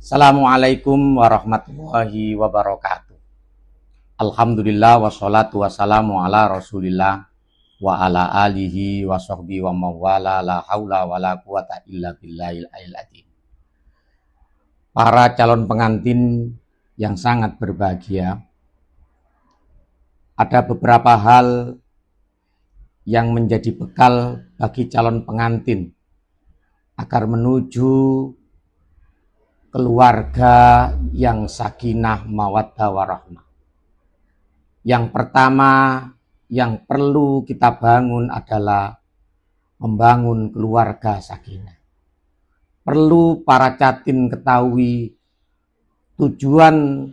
Assalamualaikum warahmatullahi wabarakatuh. Alhamdulillah wassalatu wassalamu ala rasulillah wa ala alihi wa sahbihi wa mawala la haula wa la quwata illa billahil aliyil azim. Para calon pengantin yang sangat berbahagia, ada beberapa hal yang menjadi bekal bagi calon pengantin agar menuju keluarga yang sakinah mawaddah warahmah. Yang pertama yang perlu kita bangun adalah membangun keluarga sakinah. Perlu para catin ketahui tujuan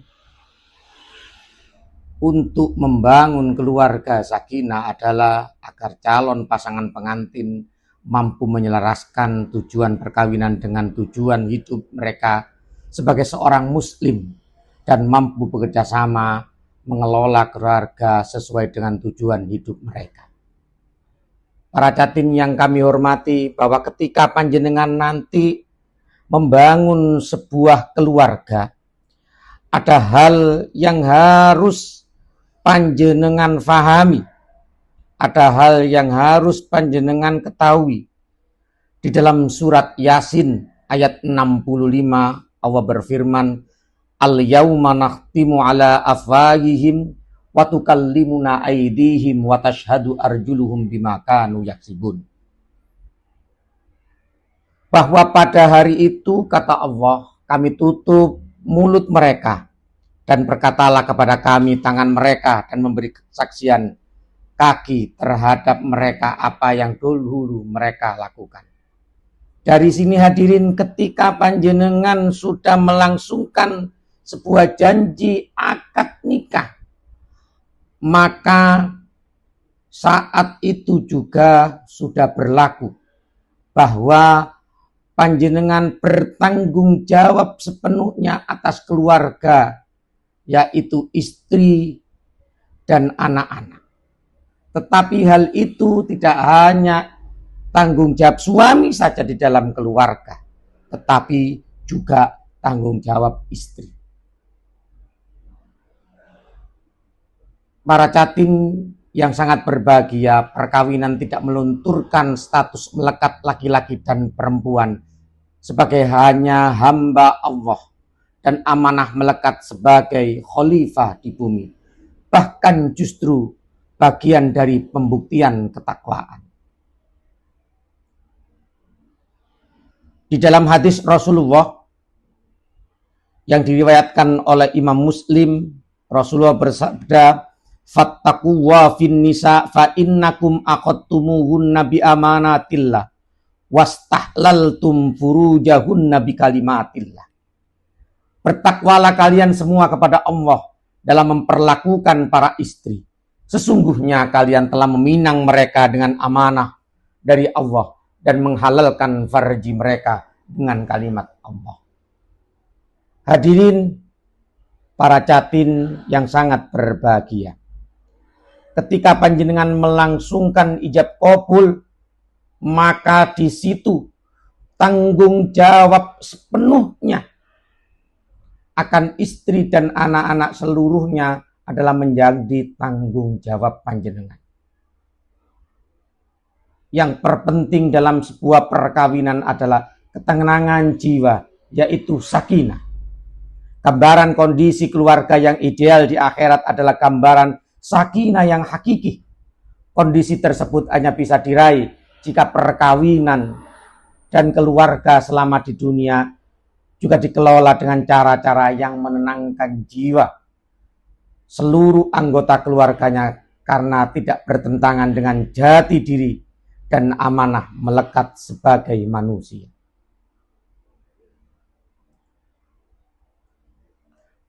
untuk membangun keluarga sakinah adalah agar calon pasangan pengantin mampu menyelaraskan tujuan perkawinan dengan tujuan hidup mereka sebagai seorang muslim dan mampu bekerja sama mengelola keluarga sesuai dengan tujuan hidup mereka. Para catin yang kami hormati, bahwa ketika panjenengan nanti membangun sebuah keluarga, ada hal yang harus panjenengan fahami. Ada hal yang harus panjenengan ketahui. Di dalam surat Yasin ayat 65 Allah berfirman, Al-yawma nakhtimu ala afwahihim wa tukallimuna aydihim wa tashhadu arjuluhum bima kanu yaksibun. Bahwa pada hari itu, kata Allah, kami tutup mulut mereka dan berkatalah kepada kami tangan mereka dan memberi kesaksian kaki terhadap mereka apa yang dulu mereka lakukan. Dari sini hadirin, ketika panjenengan sudah melangsungkan sebuah janji akad nikah, maka saat itu juga sudah berlaku bahwa panjenengan bertanggung jawab sepenuhnya atas keluarga, yaitu istri dan anak-anak. Tetapi hal itu tidak hanya tanggung jawab suami saja di dalam keluarga, tetapi juga tanggung jawab istri. Para catin yang sangat berbahagia, perkawinan tidak melunturkan status melekat laki-laki dan perempuan sebagai hanya hamba Allah dan amanah melekat sebagai khalifah di bumi. Bahkan justru bagian dari pembuktian ketakwaan. Di dalam hadis Rasulullah yang diriwayatkan oleh Imam Muslim, Rasulullah bersabda, "Fattaquwa fin nisa fa innakum aqadtumuhunna bi amanatillah wastahlaltum furujahunna bi kalimatillah." Bertakwalah kalian semua kepada Allah dalam memperlakukan para istri. Sesungguhnya kalian telah meminang mereka dengan amanah dari Allah dan menghalalkan farji mereka dengan kalimat Allah. Hadirin para catin yang sangat berbahagia, ketika panjenengan melangsungkan ijab qabul, maka di situ tanggung jawab sepenuhnya akan istri dan anak-anak seluruhnya adalah menjadi tanggung jawab panjenengan. Yang terpenting dalam sebuah perkawinan adalah ketenangan jiwa, yaitu sakinah. Gambaran kondisi keluarga yang ideal di akhirat adalah gambaran sakinah yang hakiki. Kondisi tersebut hanya bisa diraih jika perkawinan dan keluarga selama di dunia juga dikelola dengan cara-cara yang menenangkan jiwa seluruh anggota keluarganya karena tidak bertentangan dengan jati diri dan amanah melekat sebagai manusia.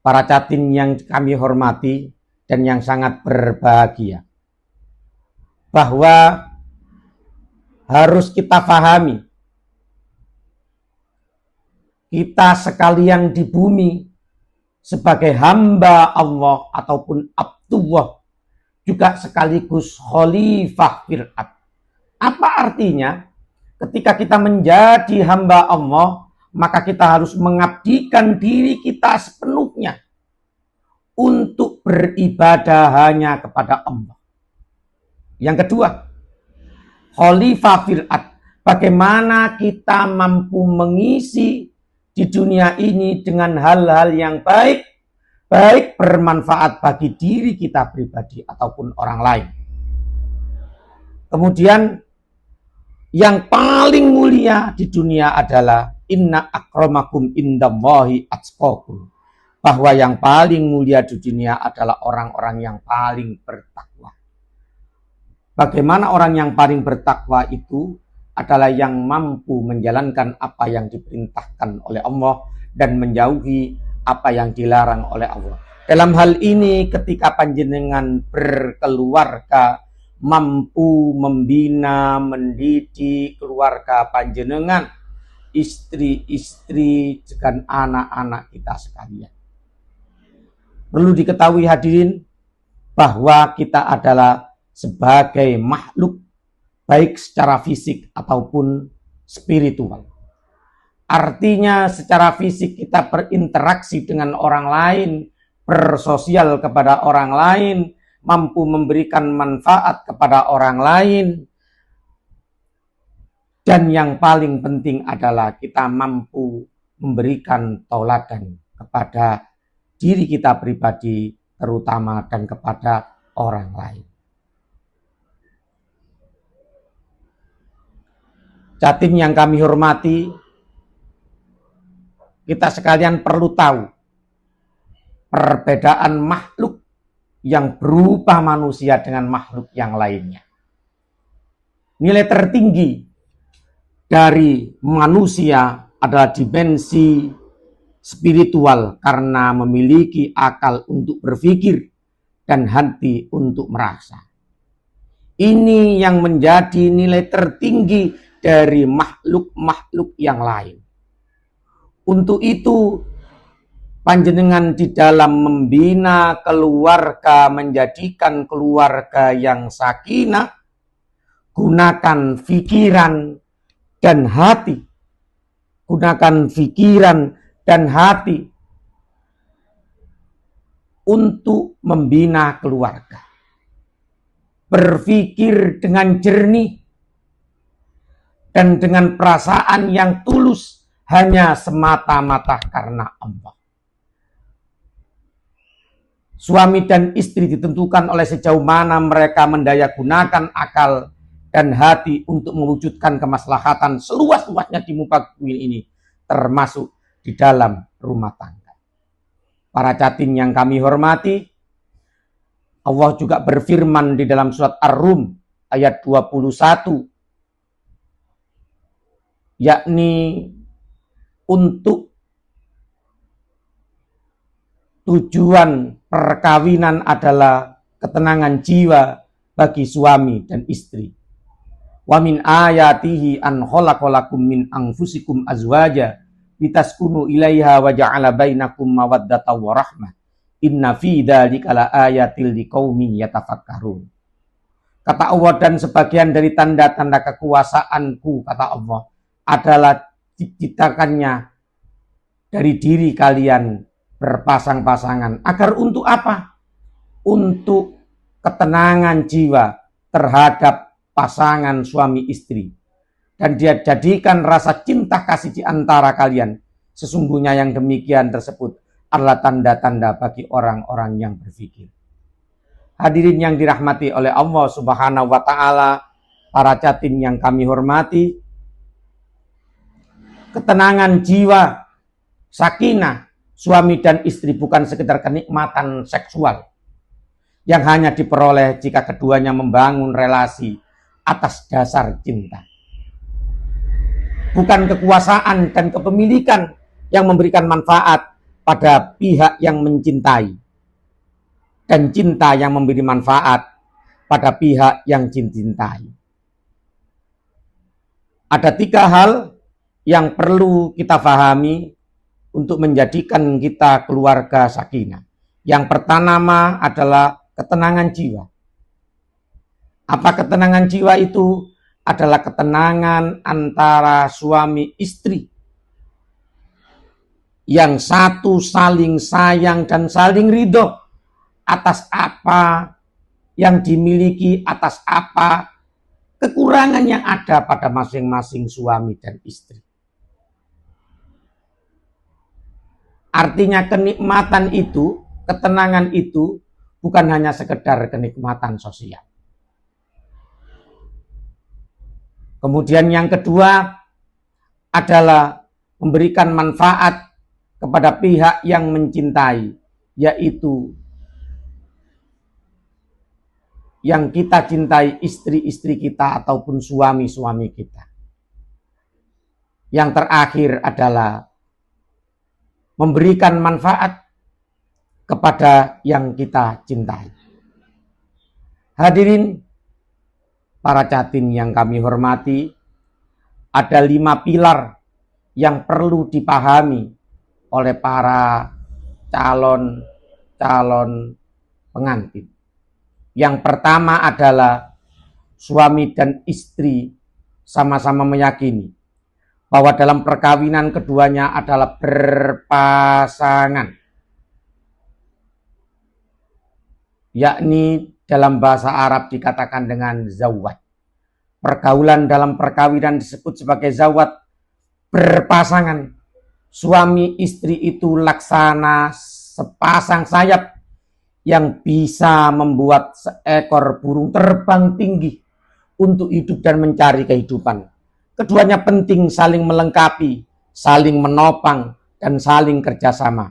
Para catin yang kami hormati dan yang sangat berbahagia, bahwa harus kita pahami, kita sekalian di bumi sebagai hamba Allah ataupun Abdullah, juga sekaligus khalifah fil ard. Apa artinya? Ketika kita menjadi hamba Allah, maka kita harus mengabdikan diri kita sepenuhnya untuk beribadah hanya kepada Allah. Yang kedua, khalifah fil ard. Bagaimana kita mampu mengisi di dunia ini dengan hal-hal yang baik bermanfaat bagi diri kita pribadi ataupun orang lain. Kemudian yang paling mulia di dunia adalah inna akramakum indallahi atqakum. Bahwa yang paling mulia di dunia adalah orang-orang yang paling bertakwa. Bagaimana orang yang paling bertakwa itu adalah yang mampu menjalankan apa yang diperintahkan oleh Allah dan menjauhi apa yang dilarang oleh Allah. Dalam hal ini ketika panjenengan berkeluarga, mampu membina, mendidik keluarga panjenengan, istri-istri dengan anak-anak kita sekalian. Perlu diketahui hadirin bahwa kita adalah sebagai makhluk baik secara fisik ataupun spiritual. Artinya secara fisik kita berinteraksi dengan orang lain, bersosial kepada orang lain, mampu memberikan manfaat kepada orang lain. Dan yang paling penting adalah kita mampu memberikan tauladan kepada diri kita pribadi terutama dan kepada orang lain. Jatim yang kami hormati, kita sekalian perlu tahu perbedaan makhluk yang berupa manusia dengan makhluk yang lainnya. Nilai tertinggi dari manusia adalah dimensi spiritual karena memiliki akal untuk berpikir dan hati untuk merasa. Ini yang menjadi nilai tertinggi dari makhluk-makhluk yang lain. Untuk itu, panjenengan di dalam membina keluarga, menjadikan keluarga yang sakinah, gunakan pikiran dan hati. Gunakan pikiran dan hati untuk membina keluarga. Berpikir dengan jernih dan dengan perasaan yang tulus hanya semata-mata karena Allah. Suami dan istri ditentukan oleh sejauh mana mereka mendayagunakan akal dan hati untuk mewujudkan kemaslahatan seluas-luasnya di muka bumi ini, termasuk di dalam rumah tangga. Para catin yang kami hormati, Allah juga berfirman di dalam surat Ar-Rum ayat 21, yakni untuk tujuan perkawinan adalah ketenangan jiwa bagi suami dan istri. Wa min ayatihi an khalaqalakum min anfusikum azwaja litaskunu ilaiha wa ja'ala bainakum mawaddatan wa rahmah. Inna fi dzalika laayatil liqaumin yatafakkarun. Kata Allah, dan sebagian dari tanda-tanda kekuasaanku, kata Allah, adalah diciptakannya dari diri kalian berpasang-pasangan. Agar untuk apa? Untuk ketenangan jiwa terhadap pasangan suami istri. Dan dia jadikan rasa cinta kasih di antara kalian. Sesungguhnya yang demikian tersebut adalah tanda-tanda bagi orang-orang yang berpikir. Hadirin yang dirahmati oleh Allah Subhanahu wa Ta'ala, para catin yang kami hormati, ketenangan jiwa, sakinah suami dan istri bukan sekedar kenikmatan seksual yang hanya diperoleh jika keduanya membangun relasi atas dasar cinta. Bukan kekuasaan dan kepemilikan yang memberikan manfaat pada pihak yang mencintai, dan cinta yang memberi manfaat pada pihak yang dicintai. Ada 3 hal yang perlu kita pahami untuk menjadikan kita keluarga sakinah. Yang pertama adalah ketenangan jiwa. Apa ketenangan jiwa itu? Adalah ketenangan antara suami istri yang satu saling sayang dan saling ridho atas apa yang dimiliki, atas apa kekurangan yang ada pada masing-masing suami dan istri. Artinya kenikmatan itu, ketenangan itu bukan hanya sekedar kenikmatan sosial. Kemudian yang kedua adalah memberikan manfaat kepada pihak yang mencintai, yaitu yang kita cintai, istri-istri kita ataupun suami-suami kita. Yang terakhir adalah memberikan manfaat kepada yang kita cintai. Hadirin para catin yang kami hormati, ada 5 pilar yang perlu dipahami oleh para calon pengantin. Yang pertama adalah suami dan istri sama-sama meyakini bahwa dalam perkawinan keduanya adalah berpasangan. Yakni dalam bahasa Arab dikatakan dengan zawat. Pergaulan dalam perkawinan disebut sebagai zawat, berpasangan. Suami istri itu laksana sepasang sayap yang bisa membuat seekor burung terbang tinggi untuk hidup dan mencari kehidupan. Keduanya penting saling melengkapi, saling menopang, dan saling kerjasama.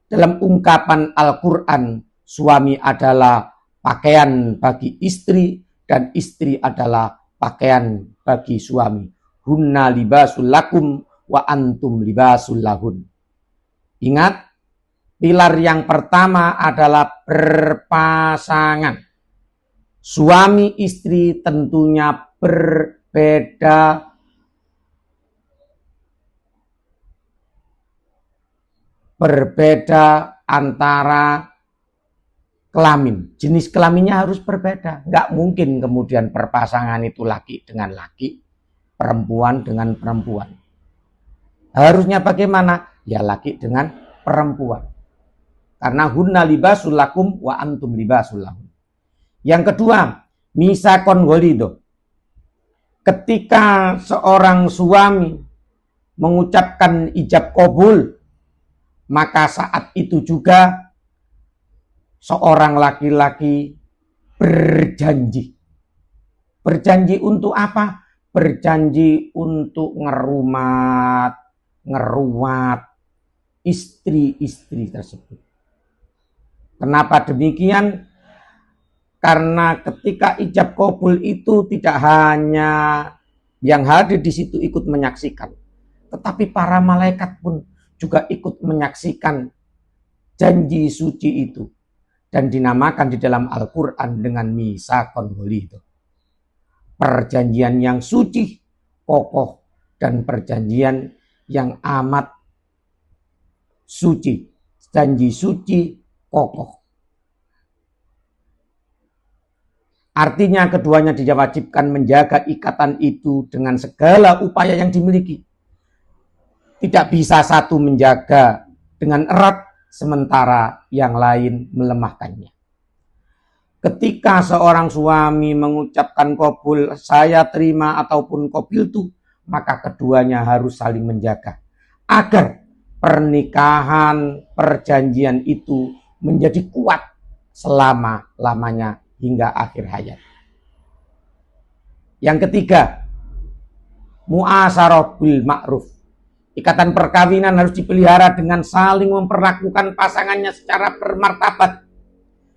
Dalam ungkapan Al-Quran, suami adalah pakaian bagi istri dan istri adalah pakaian bagi suami. Hunna libasul lakum wa antum libasul lahun. Ingat, pilar yang pertama adalah berpasangan. Suami istri tentunya berbeda antara kelamin. Jenis kelaminnya harus berbeda. Nggak mungkin kemudian berpasangan itu laki dengan laki, perempuan dengan perempuan. Harusnya bagaimana? Ya laki dengan perempuan. Karena hunna libasul lakum wa antum libasul lahum. Yang kedua, misakon walido. Ketika seorang suami mengucapkan ijab kabul, maka saat itu juga seorang laki-laki berjanji. Berjanji untuk apa? Berjanji untuk ngerumat, ngeruat istri-istri tersebut. Kenapa demikian? Karena ketika ijab kabul itu tidak hanya yang hadir di situ ikut menyaksikan, tetapi para malaikat pun juga ikut menyaksikan janji suci itu dan dinamakan di dalam Al-Quran dengan misakon walido. Perjanjian yang suci, kokoh, dan perjanjian yang amat suci. Janji suci, kokoh. Artinya keduanya diwajibkan menjaga ikatan itu dengan segala upaya yang dimiliki. Tidak bisa satu menjaga dengan erat sementara yang lain melemahkannya. Ketika seorang suami mengucapkan qabul, saya terima ataupun qabiltu, maka keduanya harus saling menjaga agar pernikahan, perjanjian itu menjadi kuat selama-lamanya hingga akhir hayat. Yang ketiga, mu'asyarah bil ma'ruf. Ikatan perkawinan harus dipelihara dengan saling memperlakukan pasangannya secara bermartabat.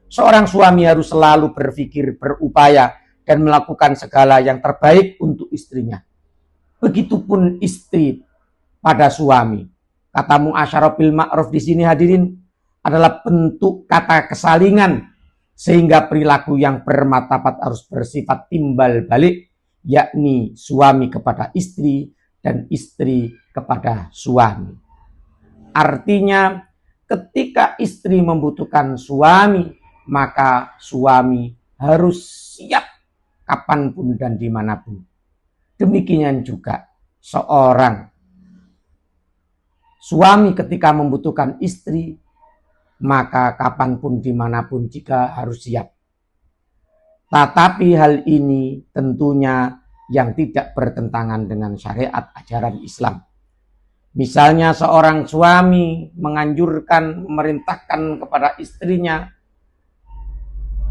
Seorang suami harus selalu berpikir, berupaya, dan melakukan segala yang terbaik untuk istrinya. Begitupun istri pada suami. Kata mu'asyarah bil ma'ruf di sini hadirin adalah bentuk kata kesalingan, sehingga perilaku yang bermartabat harus bersifat timbal balik, yakni suami kepada istri dan istri kepada suami. Artinya ketika istri membutuhkan suami, maka suami harus siap kapanpun dan dimanapun. Demikian juga seorang Suami ketika membutuhkan istri, maka kapanpun dimanapun jika harus siap. Tetapi hal ini tentunya yang tidak bertentangan dengan syariat ajaran Islam. Misalnya seorang suami menganjurkan, memerintahkan kepada istrinya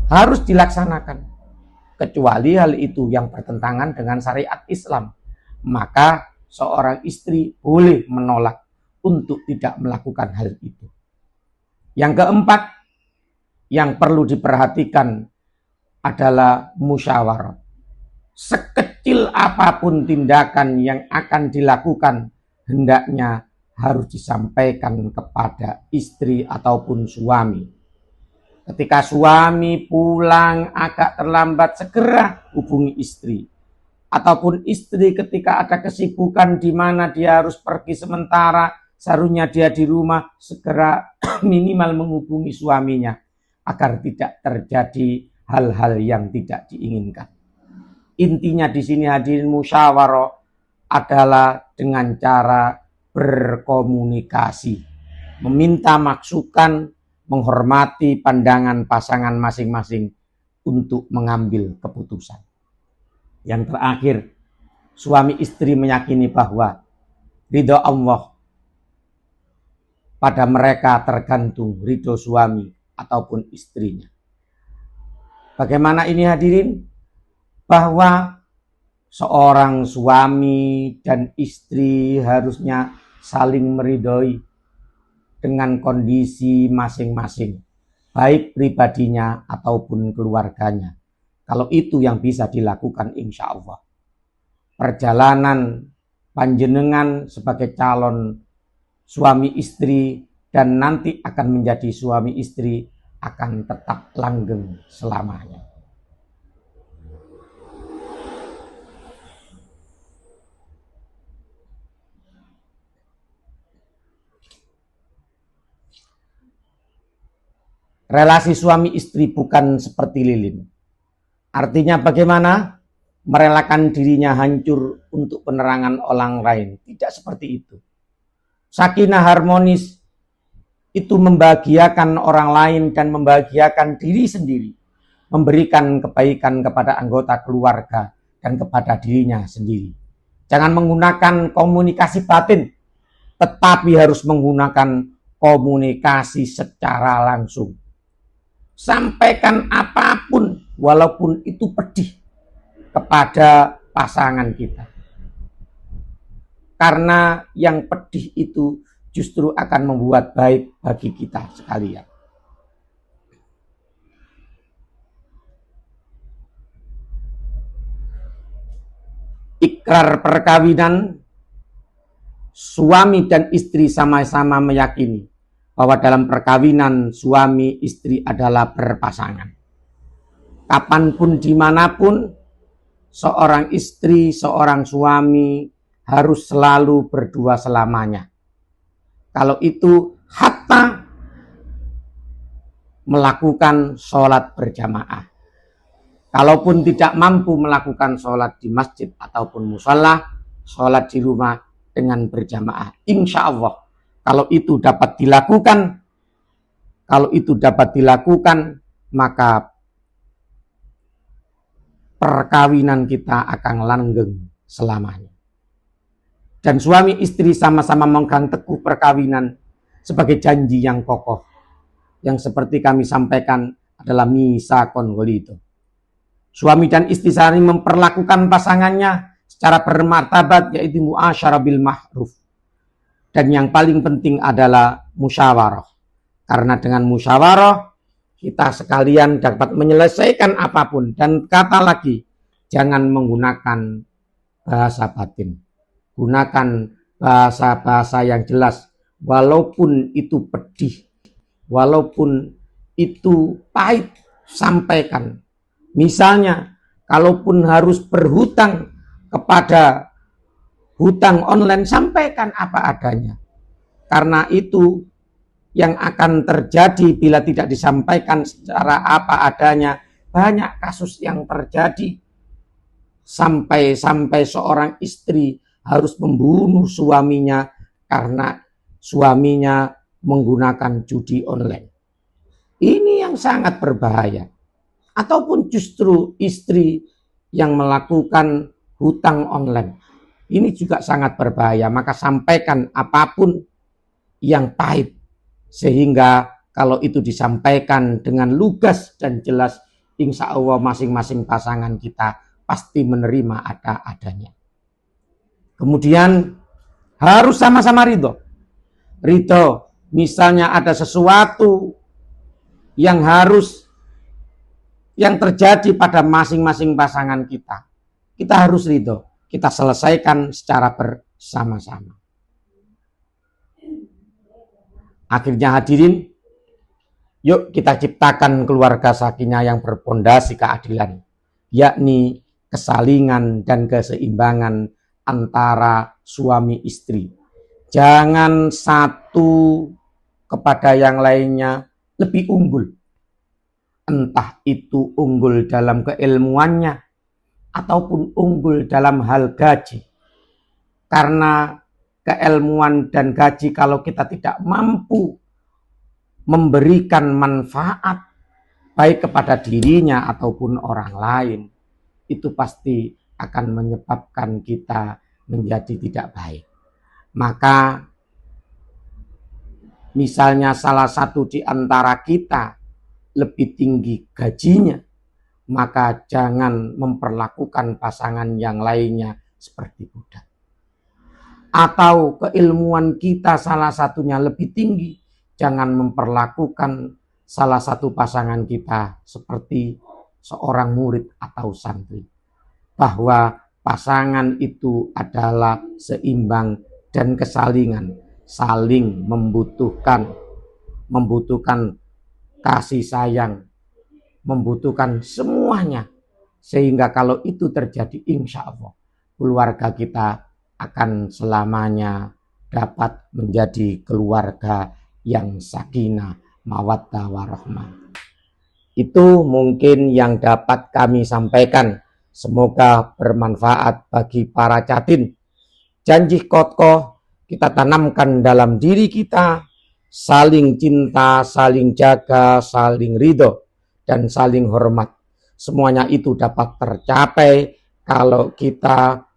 harus dilaksanakan. Kecuali hal itu yang bertentangan dengan syariat Islam. Maka seorang istri boleh menolak untuk tidak melakukan hal itu. Yang keempat, yang perlu diperhatikan adalah musyawarah. Sekecil apapun tindakan yang akan dilakukan, hendaknya harus disampaikan kepada istri ataupun suami. Ketika suami pulang agak terlambat, segera hubungi istri. Ataupun istri ketika ada kesibukan di mana dia harus pergi sementara, seharusnya dia di rumah, segera minimal menghubungi suaminya agar tidak terjadi hal-hal yang tidak diinginkan. Intinya di sini hadirin, musyawarah adalah dengan cara berkomunikasi, meminta masukan, menghormati pandangan pasangan masing-masing untuk mengambil keputusan. Yang terakhir, suami istri meyakini bahwa ridho Allah pada mereka tergantung ridho suami ataupun istrinya. Bagaimana ini hadirin? Bahwa seorang suami dan istri harusnya saling meridhoi dengan kondisi masing-masing, baik pribadinya ataupun keluarganya. Kalau itu yang bisa dilakukan, insya Allah perjalanan panjenengan sebagai calon suami istri dan nanti akan menjadi suami istri akan tetap langgeng selamanya. Relasi suami istri bukan seperti lilin. Artinya bagaimana? Merelakan dirinya hancur untuk penerangan orang lain. Tidak seperti itu. Sakinah harmonis itu membahagiakan orang lain dan membahagiakan diri sendiri. Memberikan kebaikan kepada anggota keluarga dan kepada dirinya sendiri. Jangan menggunakan komunikasi batin, tetapi harus menggunakan komunikasi secara langsung. Sampaikan apapun, walaupun itu pedih, kepada pasangan kita. Karena yang pedih itu justru akan membuat baik bagi kita sekalian. Ikrar perkawinan, suami dan istri sama-sama meyakini bahwa dalam perkawinan suami istri adalah berpasangan. Kapanpun dimanapun, seorang istri, seorang suami harus selalu berdua selamanya. Kalau itu hatta melakukan sholat berjamaah. Kalaupun tidak mampu melakukan sholat di masjid ataupun mushola, sholat di rumah dengan berjamaah. Insya Allah, kalau itu dapat dilakukan, maka perkawinan kita akan langgeng selamanya. Dan suami istri sama-sama memegang teguh perkawinan sebagai janji yang kokoh. Yang seperti kami sampaikan adalah misakon ghalidho. Suami dan istri saling memperlakukan pasangannya secara bermartabat, yaitu muasyarah bil ma'ruf. Dan yang paling penting adalah musyawarah. Karena dengan musyawarah kita sekalian dapat menyelesaikan apapun. Dan kata lagi, jangan menggunakan bahasa batin. Gunakan bahasa-bahasa yang jelas, walaupun itu pedih, walaupun itu pahit, sampaikan. Misalnya, kalaupun harus berhutang kepada hutang online, sampaikan apa adanya. Karena itu yang akan terjadi bila tidak disampaikan secara apa adanya. Banyak kasus yang terjadi sampai seorang istri harus membunuh suaminya karena suaminya menggunakan judi online. Ini yang sangat berbahaya. Ataupun justru istri yang melakukan hutang online. Ini juga sangat berbahaya. Maka sampaikan apapun yang pahit. Sehingga kalau itu disampaikan dengan lugas dan jelas, insya Allah masing-masing pasangan kita pasti menerima adanya. Kemudian harus sama-sama ridho. Ridho, misalnya ada sesuatu yang terjadi pada masing-masing pasangan kita. Kita harus ridho. Kita selesaikan secara bersama-sama. Akhirnya hadirin, yuk kita ciptakan keluarga sakinah yang berpondasi keadilan, yakni kesalingan dan keseimbangan antara suami istri. Jangan satu kepada yang lainnya lebih unggul. Entah itu unggul dalam keilmuannya ataupun unggul dalam hal gaji. Karena keilmuan dan gaji kalau kita tidak mampu memberikan manfaat baik kepada dirinya ataupun orang lain, itu pasti akan menyebabkan kita menjadi tidak baik. Maka misalnya salah satu di antara kita lebih tinggi gajinya, maka jangan memperlakukan pasangan yang lainnya seperti budak. Atau keilmuan kita salah satunya lebih tinggi, jangan memperlakukan salah satu pasangan kita seperti seorang murid atau santri. Bahwa pasangan itu adalah seimbang dan kesalingan, saling membutuhkan kasih sayang, membutuhkan semuanya. Sehingga kalau itu terjadi, insya Allah keluarga kita akan selamanya dapat menjadi keluarga yang sakinah, mawaddah, warahmah. Itu mungkin yang dapat kami sampaikan. Semoga bermanfaat bagi para catin. Janji kokoh kita tanamkan dalam diri kita, saling cinta, saling jaga, saling ridho, dan saling hormat. Semuanya itu dapat tercapai kalau kita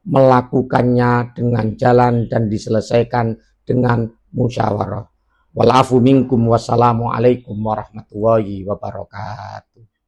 melakukannya dengan jalan dan diselesaikan dengan musyawarah. Wal afu minkum, wassalamualaikum warahmatullahi wabarakatuh.